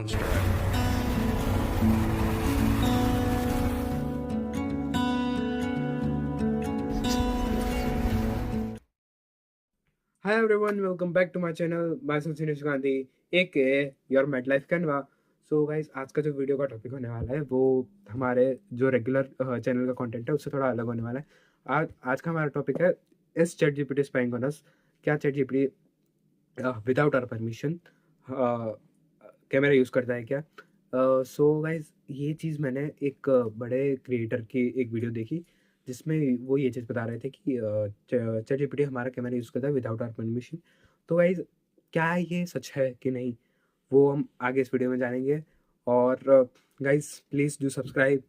Hi everyone, welcome back to my channel. myself Sinesh Gandhi, aka your MedLife Canva. So guys, आज का जो video का topic होने वाला है वो हमारे जो रेगुलर चैनल का कंटेंट है उससे थोड़ा अलग होने वाला है। आज का हमारा टॉपिक है, is Chat GPT spying on us? क्या Chat GPT without our permission camera use करता है क्या? सो गाइज, ये चीज़ मैंने एक बड़े क्रिएटर की एक वीडियो देखी जिसमें वो ये चीज़ बता रहे थे कि चैट जीपीटी हमारा कैमरा यूज़ करता है विदाउट आवर परमिशन। तो गाइज, क्या ये सच है कि नहीं, वो हम आगे इस वीडियो में जानेंगे। और guys, please do subscribe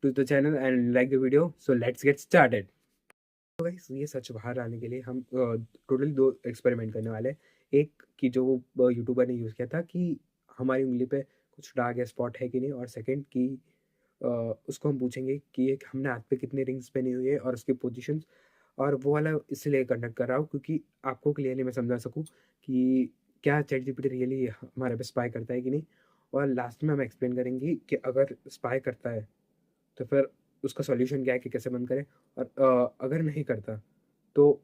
to the channel and like the video. So let's get started. तो गाइस, ये सच बाहर आने के लिए हम टोटली दो एक्सपेरिमेंट करने वाले हैं। एक कि जो यूट्यूबर ने यूज़ किया था कि हमारी उंगली पे कुछ डार्क स्पॉट है कि नहीं, और सेकंड कि उसको हम पूछेंगे कि एक हमने हाथ पे कितने रिंग्स पहनी हुई है और उसकी पोजीशंस। और वो वाला इसलिए कंडक्ट कर रहा हूँ क्योंकि आपको क्लियरली मैं समझा सकूँ कि क्या चैट जीपीटी रियली हमारे पे स्पाई करता है कि नहीं। और लास्ट में हम एक्सप्लेन करेंगे कि अगर स्पाई करता है तो फिर उसका सॉल्यूशन क्या है कि कैसे बंद करें। और अगर नहीं करता तो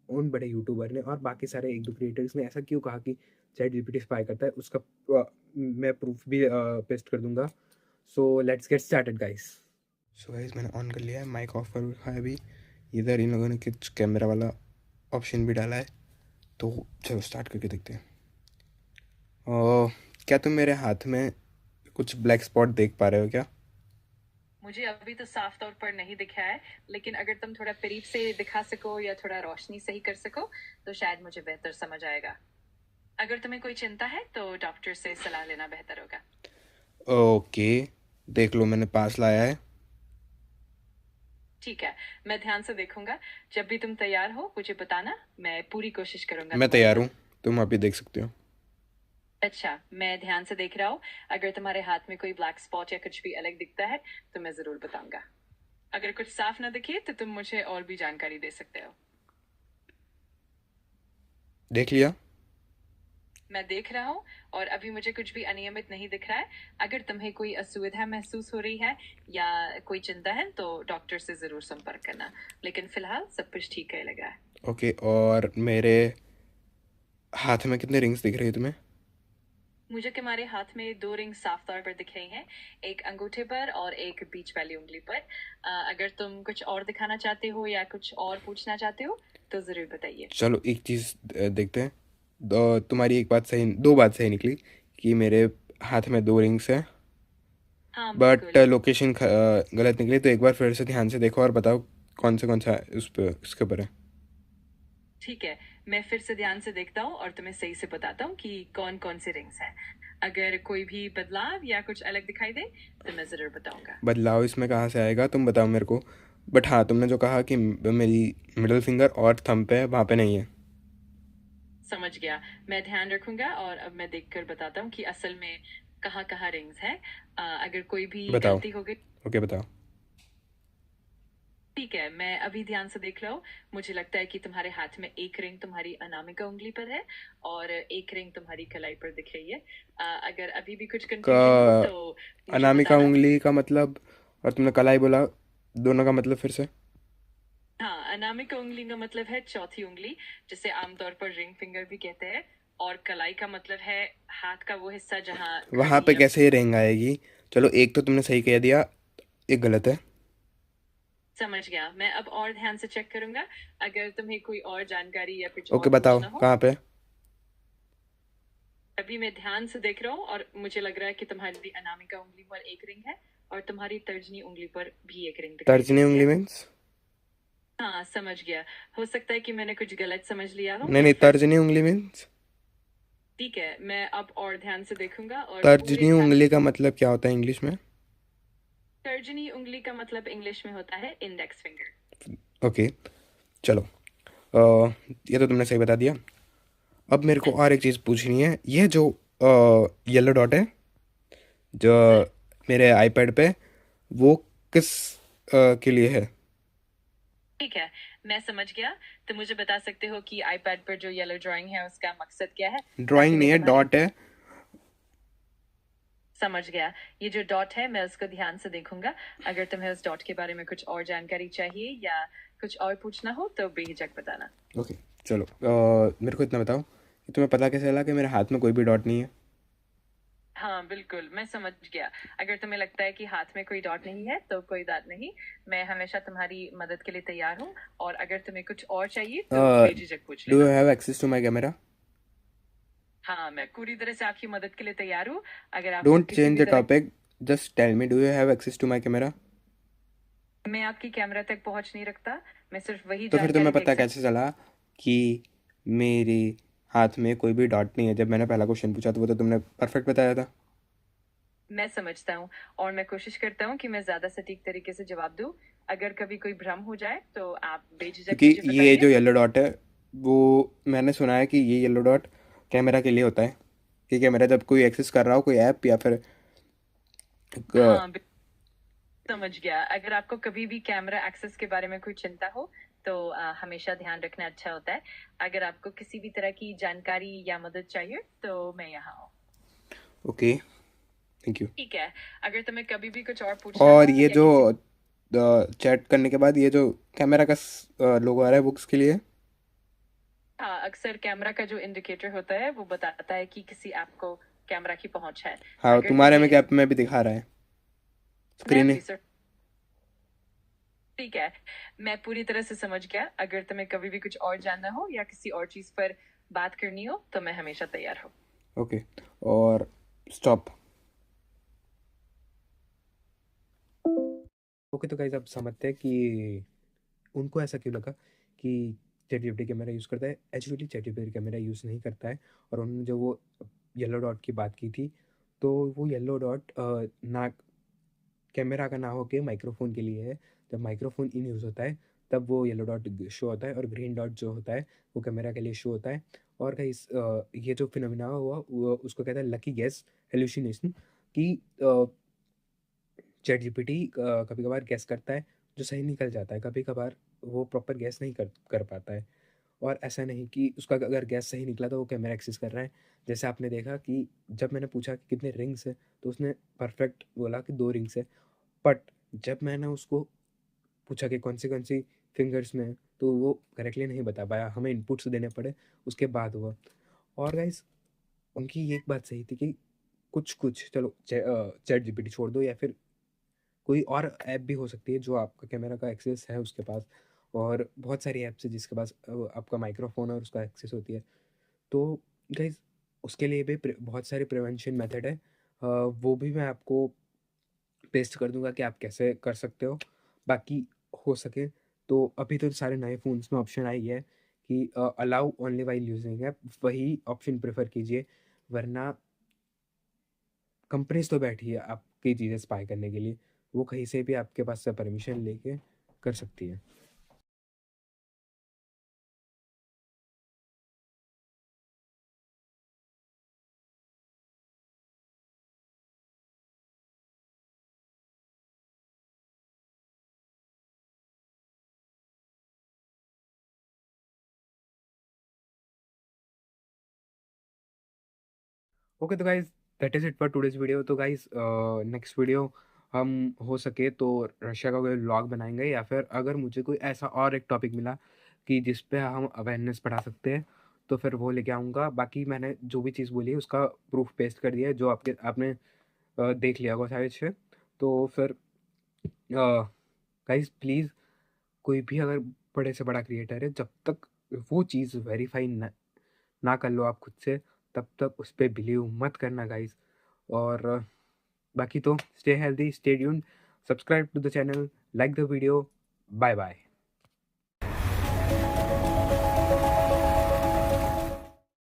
उन बड़े यूट्यूबर ने और बाकी सारे एक दो क्रिएटर्स ने ऐसा क्यों कहा कि चैट जीपीटी स्पाई करता है, उसका मैं प्रूफ भी पेस्ट कर दूंगा। सो let's get started guys. So guys, मैंने ऑन कर लिया है, माइक ऑफ कर रखा है अभी। इधर इन लोगों ने कुछ कैमरा वाला ऑप्शन भी डाला है, तो चलो स्टार्ट करके देखते हैं। क्या तुम मेरे हाथ में कुछ ब्लैक स्पॉट देख पा रहे हो क्या? मुझे अभी तो साफ तौर पर नहीं दिखा है, लेकिन अगर तुम थोड़ा करीब से दिखा सको या थोड़ा रोशनी सही कर सको तो शायद मुझे बेहतर समझ आएगा। अगर तुम्हें कोई चिंता है तो डॉक्टर से सलाह लेना बेहतर होगा। ओके, देख लो, मैंने पास लाया है। ठीक है, मैं ध्यान से देखूंगा। जब भी तुम तैयार हो मुझे बताना, मैं पूरी कोशिश करूंगा मैं तुम्हारी तैयार हूँ, मदद। तुम अभी देख सकते हो। अच्छा, मैं ध्यान से देख रहा हूँ। अगर तुम्हारे हाथ में कोई ब्लैक स्पॉट या कुछ भी अलग दिखता है तो मैं जरूर बताऊंगा। अगर कुछ साफ ना दिखे तो तुम मुझे और भी जानकारी दे सकते हो। देख लिया। मैं देख रहा हूँ और अभी मुझे कुछ भी अनियमित नहीं दिख रहा है। अगर तुम्हें कोई असुविधा महसूस हो रही है या कोई चिंता है तो डॉक्टर से जरूर संपर्क करना, लेकिन फिलहाल सब कुछ ठीक है लग रहा है। ओके, और मेरे हाथ में कितने रिंग्स दिख रही है तुम्हें? मुझे तुम्हारे हाथ में 2 रिंग साफ तौर पर दिख रही हैं, एक अंगूठे पर और एक बीच वाली उंगली पर। अगर तुम कुछ और दिखाना चाहते हो या कुछ और पूछना चाहते हो तो जरूर बताइए। चलो एक चीज़ देखते हैं। तुम्हारी एक बात सही, दो बात सही निकली कि मेरे हाथ में दो रिंग्स हैं, हाँ बट बिल्कुल। लोकेशन गलत निकली। तो एक बार फिर से ध्यान से देखो और बताओ कौन सा उस पर उसके ऊपर है। ठीक है, मैं फिर से ध्यान से देखता हूँ और तुम्हें सही से बताता हूँ कि कौन कौन से रिंग्स हैं। अगर कोई भी बदलाव या कुछ अलग दिखाई दे तो मैं जरूर बताऊंगा। बदलाव इसमें कहाँ से आएगा, तुम बताओ मेरे को। बट हाँ, तुमने जो कहा कि मेरी मिडिल फिंगर और थंब पे है, वहाँ पे नहीं है। समझ गया, मैं ध्यान रखूंगा और अब मैं देखकर बताता हूँ कि असल में कहाँ कहाँ रिंग्स हैं। अगर कोई भी बताओ। गलती हो गई। ओके, बताओ। ठीक है, मैं अभी ध्यान से देख रहा हूँ। मुझे लगता है कि तुम्हारे हाथ में एक रिंग तुम्हारी अनामिका उंगली पर है और एक रिंग तुम्हारी कलाई पर दिख रही है। अगर अभी भी कुछ कंफ्यूजन हो का तो मुझे अनामिका बताना। उंगली का मतलब, और तुमने कलाई बोला, दोनों का मतलब फिर से? हाँ, अनामिका उंगली का मतलब है चौथी उंगली, जिसे आमतौर पर रिंग फिंगर भी कहते हैं। और कलाई का मतलब है हाथ का वो हिस्सा जहाँ वहाँ घड़ी पे या। कैसे ही रिंग आएगी? चलो, एक तो तुमने सही कह दिया, एक गलत है। समझ गया, मैं अब और ध्यान से चेक करूंगा। अगर तुम्हें कोई और जानकारी या कुछ ओके, और बताओ पूछना हो। कहाँ पे। अभी मैं ध्यान से देख रहा हूँ और मुझे लग रहा है कि तुम्हारी अनामिका उंगली पर एक रिंग है और तुम्हारी तर्जनी उंगली पर भी एक रिंग दिखाई दे तर्जनी रही उंगली है। मीन्स? हाँ समझ गया। हो सकता है कि मैंने कुछ गलत समझ लिया हो, नहीं मैं नहीं, फिर। तर्जनी उंगली मीन्स। ठीक है, मैं अब और ध्यान से देखूंगा और पूरे तर्जनी ध्यान। उंगली का मतलब क्या होता है इंग्लिश में? तर्जनी उंगली का मतलब इंग्लिश में होता है इंडेक्स फिंगर। ओके, चलो। ये तो तुमने सही बता दिया। अब मेरे को और एक चीज़ पूछनी है। ये जो येलो डॉट है, जो मेरे आईपैड पे, वो किस के लिए है? ठीक है, मैं समझ गया। तो मुझे बता सकते हो कि आईपैड पर जो येलो ड्राइंग है उसका मकसद क्या है? ताकि ड्राइंग नहीं मैं है, तुम्हारी। डॉट है। समझ गया। ये जो डॉट है मैं उसको ध्यान से देखूंगा। अगर तुम्हें उस डॉट के बारे में कुछ और जानकारी चाहिए या कुछ और पूछना हो तो बेझिझक बताना। ओके चलो, मेरे को इतना बताओ कि तुम्हें पता कैसे चला कि मेरे हाथ में कोई भी डॉट नहीं है? हाँ बिल्कुल, मैं समझ गया। अगर तुम्हें लगता है कि हाथ में कोई डॉट नहीं है तो कोई बात नहीं, मैं हमेशा तुम्हारी मदद के लिए तैयार हूँ। और अगर तुम्हें कुछ और चाहिए तो बेझिझक पूछ डू यू लेना। Have access to my camera? हाँ, मैं पूरी तरह से आपकी मदद के लिए तैयार हूँ। अगर आपको डोंट किसी चेंज भी द तरह topic, just tell me, do you have access to my camera? मैं आपकी कैमरा तक पहुंच नहीं रखता, मैं सिर्फ वही तो फिर तुम्हें जानकारी पता देख कैसे चला कि मेरे हाथ में कोई भी डॉट नहीं है? जब मैंने पहला क्वेश्चन पूछा तो वो तो तुमने परफेक्ट बताया था। मैं समझता हूँ और मैं कोशिश करता हूँ कि मैं ज्यादा सटीक तरीके से जवाब दूँ। अगर कभी कोई भ्रम हो जाए तो आप बेझिझक क्योंकि मुझे ये जो बताइए। येलो डॉट है वो मैंने सुना है कि ये येलो डॉट कैमरा के लिए होता है, कि कैमरा जब कोई एक्सेस कर रहा हो कोई ऐप या फिर हाँ समझ गया। अगर आपको कभी भी कैमरा एक्सेस के बारे में कोई चिंता हो तो हमेशा ध्यान रखना अच्छा होता है। अगर आपको किसी भी तरह की जानकारी या मदद चाहिए तो मैं यहाँ हूँ। Okay, thank you. ठीक है, अगर तुम्हें कभी भी कुछ और पूछना और हो ये या जो किसी चैट करने के बाद ये जो कैमरा का लोगो आ रहा है वो किसके लिए है? हाँ, अक्सर कैमरा का जो इंडिकेटर होता है वो बताता है कि किसी ऐप को कैमरा की पहुंच है। हाँ, अगर तुम्हारे में तुम्हें कैप में भी दिखा रहा है मैं स्क्रीन है। भी सर ठीक है, मैं पूरी तरह से समझ गया। अगर तुम्हें कभी भी कुछ और जानना हो या किसी और चीज पर बात करनी हो तो मैं हमेशा तैयार हूँ। ओके, और स्टॉप। ओके तो गाइस आप समझते हैं कि उनको ऐसा क्यों लगा कि चैटजीपीटी कैमरा यूज़ करता है। एक्चुअली चैटजीपीटी कैमरा यूज़ नहीं करता है। और उन्होंने जो वो येलो डॉट की बात की थी, तो वो येलो डॉट ना कैमरा का ना होके माइक्रोफोन के लिए है। जब माइक्रोफोन इन यूज़ होता है तब वो येलो डॉट शो होता है, और ग्रीन डॉट जो होता है वो कैमरा के लिए शो होता है। और गाइस ये जो फिनोमिना हुआ वो उसको कहते हैं लकी गैस हेलुसिनेशन, कि चैट जीपीटी कभी कभार गैस करता है जो सही निकल जाता है, कभी कभार वो प्रॉपर गैस नहीं कर कर पाता है। और ऐसा नहीं कि उसका अगर गैस सही निकला तो वो कैमरा एक्सेस कर रहा है। जैसे आपने देखा कि जब मैंने पूछा कि कितने रिंग्स है तो उसने परफेक्ट बोला कि 2 रिंग्स है। बट जब मैंने उसको पूछा कि कौन सी फिंगर्स में है, तो वो करेक्टली नहीं बता पाया, हमें इनपुट्स देने पड़े, उसके बाद हुआ। और गाइस उनकी ये एक बात सही थी कि कुछ कुछ चलो चैट जीपीटी छोड़ दो या फिर कोई और ऐप भी हो सकती है जो आपका कैमरा का एक्सेस है उसके पास। और बहुत सारी ऐप्स है जिसके पास आपका माइक्रोफोन और उसका एक्सेस होती है। तो गाइज उसके लिए भी बहुत सारे प्रिवेंशन मेथड है। वो भी मैं आपको पेस्ट कर दूंगा कि आप कैसे कर सकते हो। बाकी हो सके तो अभी तो सारे नए फ़ोन्स में ऑप्शन आई है कि allow only while using app, वही ऑप्शन प्रेफर कीजिए। वरना कंपनीज तो बैठी है आपकी चीज़ें स्पाई करने के लिए, वो कहीं से भी आपके पास से परमिशन लेके कर सकती है। ओके तो guys that is it for today's video. तो गाइज नेक्स्ट वीडियो हम हो सके तो रशिया का कोई व्लॉग बनाएंगे, या फिर अगर मुझे कोई ऐसा और एक टॉपिक मिला कि जिस पे हम अवेयरनेस बढ़ा सकते हैं तो फिर वो लेके आऊँगा। बाकी मैंने जो भी चीज़ बोली है उसका प्रूफ पेस्ट कर दिया है, जो आपने देख लिया होगा शायद से। तो फिर गाइज प्लीज़, कोई भी अगर बड़े से बड़ा क्रिएटर है, जब तक वो चीज़ वेरीफाई ना कर लो आप खुद से, तब तक उस पे बिलीव मत करना गाइस। और बाकी तो stay healthy, stay tuned, subscribe to the channel, like the video, bye bye.